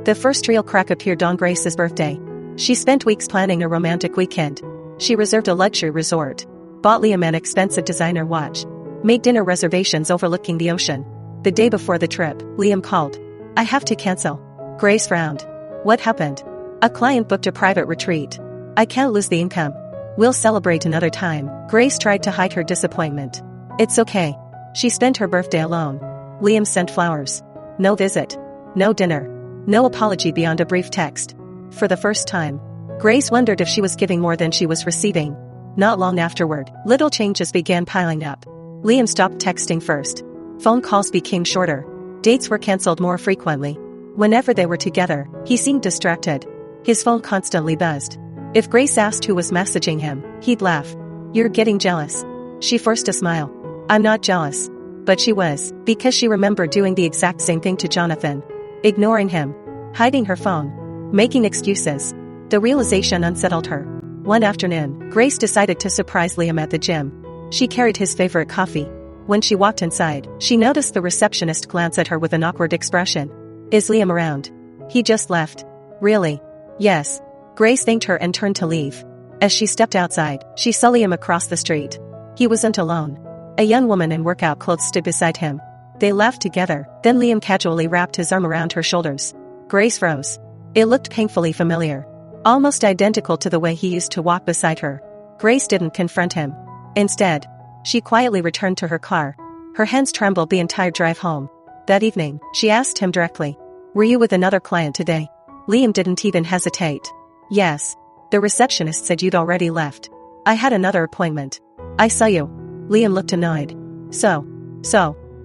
The first real crack appeared on Grace's birthday. She spent weeks planning a romantic weekend. She reserved a luxury resort, bought Liam an expensive designer watch, made dinner reservations overlooking the ocean. The day before the trip, Liam called. "I have to cancel." Grace frowned. "What happened?" "A client booked a private retreat. I can't lose the income. We'll celebrate another time." Grace tried to hide her disappointment. "It's okay." She spent her birthday alone. Liam sent flowers. No visit. No dinner. No apology beyond a brief text. For the first time, Grace wondered if she was giving more than she was receiving. Not long afterward, little changes began piling up. Liam stopped texting first. Phone calls became shorter. Dates were cancelled more frequently. Whenever they were together, he seemed distracted. His phone constantly buzzed. If Grace asked who was messaging him, he'd laugh. "You're getting jealous." She forced a smile. "I'm not jealous." But she was, because she remembered doing the exact same thing to Jonathan. Ignoring him. Hiding her phone. Making excuses. The realization unsettled her. One afternoon, Grace decided to surprise Liam at the gym. She carried his favorite coffee. When she walked inside, she noticed the receptionist glance at her with an awkward expression. "Is Liam around?" "He just left." "Really?" "Yes." Grace thanked her and turned to leave. As she stepped outside, she saw Liam across the street. He wasn't alone. A young woman in workout clothes stood beside him. They laughed together, then Liam casually wrapped his arm around her shoulders. Grace froze. It looked painfully familiar. Almost identical to the way he used to walk beside her. Grace didn't confront him. Instead, she quietly returned to her car. Her hands trembled the entire drive home. That evening, she asked him directly. "Were you with another client today?" Liam didn't even hesitate. "Yes. The receptionist said you'd already left. I had another appointment. I saw you." Liam looked annoyed. So,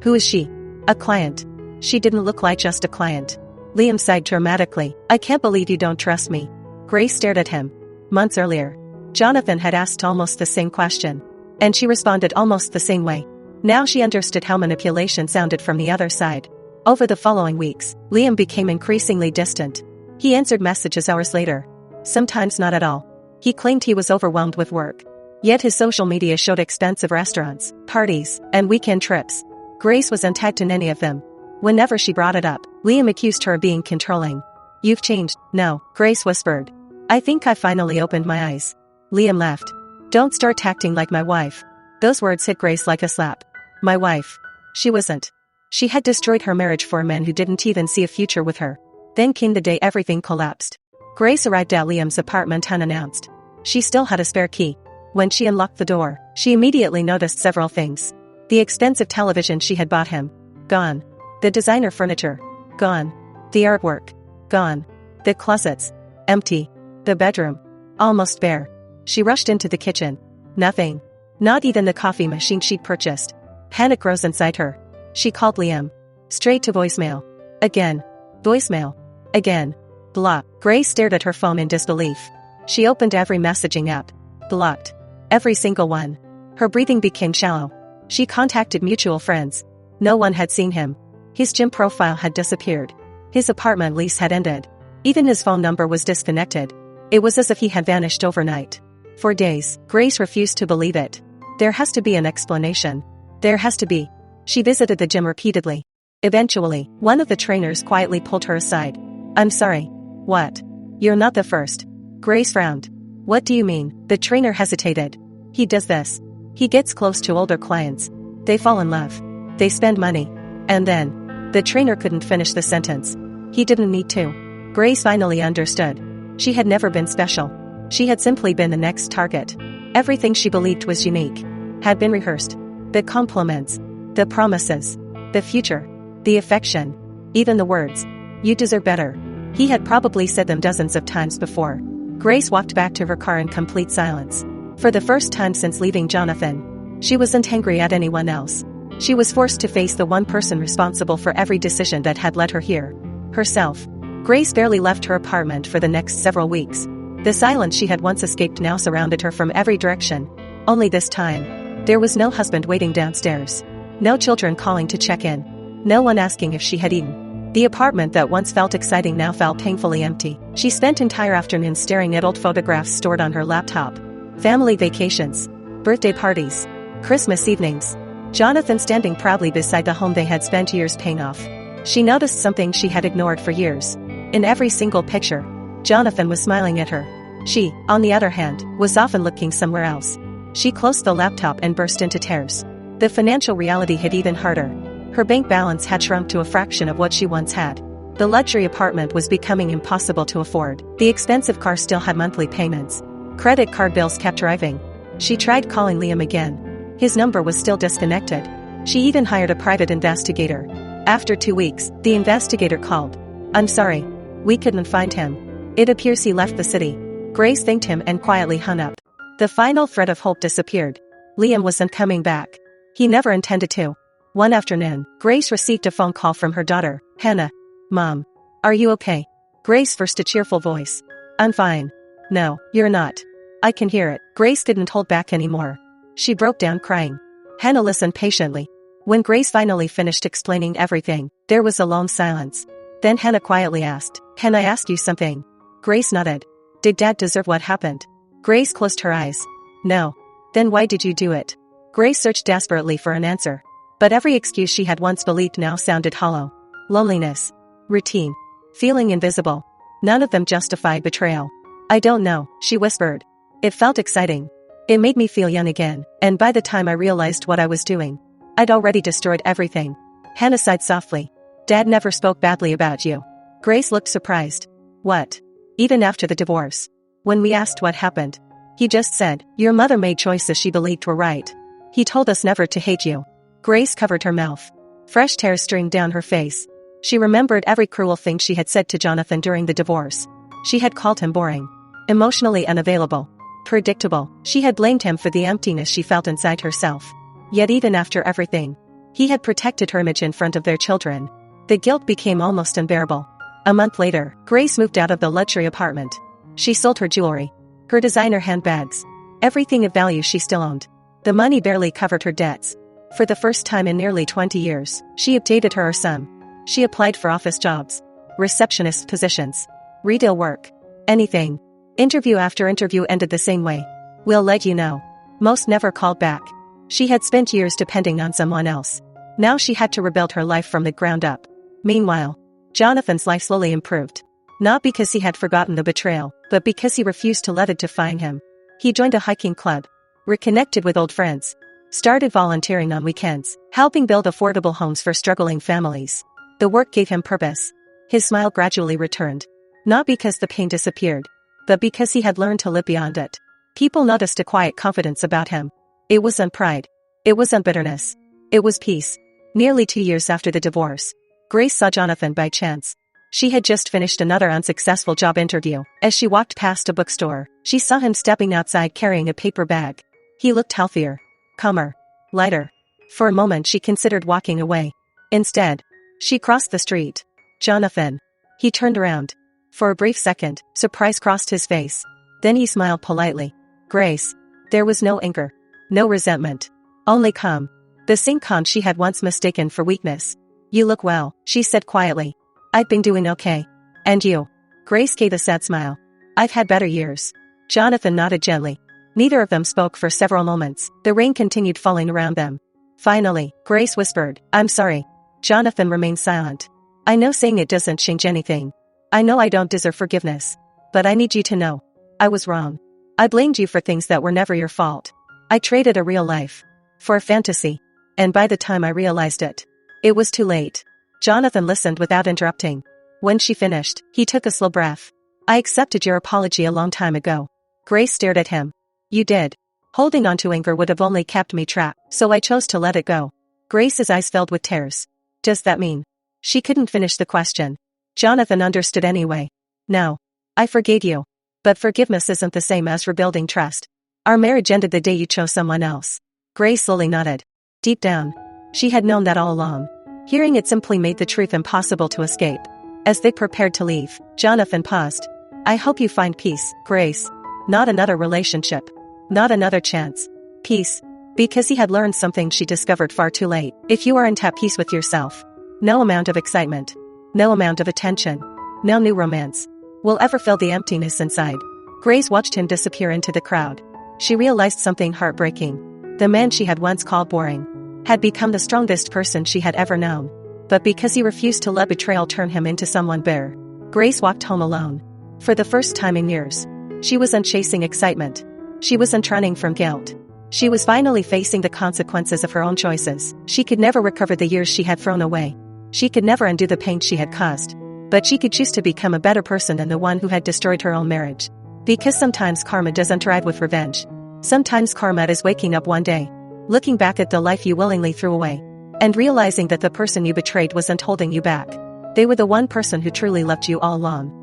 who is she?" "A client." "She didn't look like just a client." Liam sighed dramatically. "I can't believe you don't trust me." Grace stared at him. Months earlier, Jonathan had asked almost the same question. And she responded almost the same way. Now she understood how manipulation sounded from the other side. Over the following weeks, Liam became increasingly distant. He answered messages hours later. Sometimes not at all. He claimed he was overwhelmed with work. Yet his social media showed expensive restaurants, parties, and weekend trips. Grace was untagged in any of them. Whenever she brought it up, Liam accused her of being controlling. "You've changed." "No," Grace whispered. "I think I finally opened my eyes." Liam laughed. "Don't start acting like my wife." Those words hit Grace like a slap. My wife. She wasn't. She had destroyed her marriage for a man who didn't even see a future with her. Then came the day everything collapsed. Grace arrived at Liam's apartment unannounced. She still had a spare key. When she unlocked the door, she immediately noticed several things. The expensive television she had bought him. Gone. The designer furniture. Gone. The artwork. Gone. The closets. Empty. The bedroom. Almost bare. She rushed into the kitchen. Nothing. Not even the coffee machine she'd purchased. Panic rose inside her. She called Liam. Straight to voicemail. Again. Voicemail. Again. Block. Grace stared at her phone in disbelief. She opened every messaging app. Blocked. Every single one. Her breathing became shallow. She contacted mutual friends. No one had seen him. His gym profile had disappeared. His apartment lease had ended. Even his phone number was disconnected. It was as if he had vanished overnight. For days, Grace refused to believe it. There has to be an explanation. There has to be. She visited the gym repeatedly. Eventually, one of the trainers quietly pulled her aside. I'm sorry. What? You're not the first. Grace frowned. What do you mean? The trainer hesitated. He does this. He gets close to older clients. They fall in love. They spend money. And then, the trainer couldn't finish the sentence. He didn't need to. Grace finally understood. She had never been special. She had simply been the next target. Everything she believed was unique had been rehearsed. The compliments, the promises, the future, the affection, even the words, "You deserve better." He had probably said them dozens of times before. Grace walked back to her car in complete silence. For the first time since leaving Jonathan, she wasn't angry at anyone else. She was forced to face the one person responsible for every decision that had led her here. Herself. Grace barely left her apartment for the next several weeks. The silence she had once escaped now surrounded her from every direction. Only this time, there was no husband waiting downstairs. No children calling to check in. No one asking if she had eaten. The apartment that once felt exciting now felt painfully empty. She spent entire afternoons staring at old photographs stored on her laptop. Family vacations. Birthday parties. Christmas evenings. Jonathan standing proudly beside the home they had spent years paying off. She noticed something she had ignored for years. In every single picture, Jonathan was smiling at her. She, on the other hand, was often looking somewhere else. She closed the laptop and burst into tears. The financial reality hit even harder. Her bank balance had shrunk to a fraction of what she once had. The luxury apartment was becoming impossible to afford. The expensive car still had monthly payments. Credit card bills kept arriving. She tried calling Liam again. His number was still disconnected. She even hired a private investigator. After 2 weeks, the investigator called. "I'm sorry. We couldn't find him. It appears he left the city." Grace thanked him and quietly hung up. The final thread of hope disappeared. Liam wasn't coming back. He never intended to. One afternoon, Grace received a phone call from her daughter, Hannah. "Mom. Are you okay?" Grace first a cheerful voice. "I'm fine." "No, you're not. I can hear it." Grace didn't hold back anymore. She broke down crying. Hannah listened patiently. When Grace finally finished explaining everything, there was a long silence. Then Hannah quietly asked, "Can I ask you something?" Grace nodded. "Did Dad deserve what happened?" Grace closed her eyes. "No." "Then why did you do it?" Grace searched desperately for an answer. But every excuse she had once believed now sounded hollow. Loneliness. Routine. Feeling invisible. None of them justified betrayal. "I don't know," she whispered. "It felt exciting. It made me feel young again, and by the time I realized what I was doing, I'd already destroyed everything." Hannah sighed softly. "Dad never spoke badly about you." Grace looked surprised. "What? Even after the divorce? When we asked what happened, he just said, 'Your mother made choices she believed were right. He told us never to hate you.'" Grace covered her mouth. Fresh tears streamed down her face. She remembered every cruel thing she had said to Jonathan during the divorce. She had called him boring, emotionally unavailable, predictable. She had blamed him for the emptiness she felt inside herself. Yet even after everything, he had protected her image in front of their children. The guilt became almost unbearable. A month later, Grace moved out of the luxury apartment. She sold her jewelry, her designer handbags, everything of value she still owned. The money barely covered her debts. For the first time in nearly 20 years, she updated her son. She applied for office jobs, receptionist positions, retail work, anything. Interview after interview ended the same way. "We'll let you know." Most never called back. She had spent years depending on someone else. Now she had to rebuild her life from the ground up. Meanwhile, Jonathan's life slowly improved. Not because he had forgotten the betrayal, but because he refused to let it define him. He joined a hiking club, reconnected with old friends, started volunteering on weekends, helping build affordable homes for struggling families. The work gave him purpose. His smile gradually returned. Not because the pain disappeared, but because he had learned to live beyond it. People noticed a quiet confidence about him. It wasn't pride. It wasn't bitterness. It was peace. Nearly 2 years after the divorce, Grace saw Jonathan by chance. She had just finished another unsuccessful job interview. As she walked past a bookstore, she saw him stepping outside carrying a paper bag. He looked healthier, calmer, lighter. For a moment she considered walking away. Instead, she crossed the street. "Jonathan." He turned around. For a brief second, surprise crossed his face. Then he smiled politely. "Grace." There was no anger, no resentment, only calm. The same calm she had once mistaken for weakness. "You look well," she said quietly. "I've been doing okay. And you?" Grace gave a sad smile. "I've had better years." Jonathan nodded gently. Neither of them spoke for several moments. The rain continued falling around them. Finally, Grace whispered, "I'm sorry." Jonathan remained silent. "I know saying it doesn't change anything. I know I don't deserve forgiveness. But I need you to know. I was wrong. I blamed you for things that were never your fault. I traded a real life for a fantasy. And by the time I realized it, it was too late." Jonathan listened without interrupting. When she finished, he took a slow breath. "I accepted your apology a long time ago." Grace stared at him. "You did. Holding on to anger would have only kept me trapped, so I chose to let it go." Grace's eyes filled with tears. "Does that mean?" She couldn't finish the question. Jonathan understood anyway. "No. I forgave you. But forgiveness isn't the same as rebuilding trust. Our marriage ended the day you chose someone else." Grace slowly nodded. Deep down, she had known that all along. Hearing it simply made the truth impossible to escape. As they prepared to leave, Jonathan paused. "I hope you find peace, Grace. Not another relationship. Not another chance. Peace." Because he had learned something she discovered far too late. If you aren't at peace with yourself, no amount of excitement, no amount of attention, no new romance will ever fill the emptiness inside. Grace watched him disappear into the crowd. She realized something heartbreaking. The man she had once called boring had become the strongest person she had ever known. But because he refused to let betrayal turn him into someone bitter, Grace walked home alone. For the first time in years. She wasn't chasing excitement. She wasn't running from guilt. She was finally facing the consequences of her own choices. She could never recover the years she had thrown away. She could never undo the pain she had caused. But she could choose to become a better person than the one who had destroyed her own marriage. Because sometimes karma doesn't arrive with revenge. Sometimes karma is waking up one day, looking back at the life you willingly threw away, and realizing that the person you betrayed wasn't holding you back. They were the one person who truly loved you all along.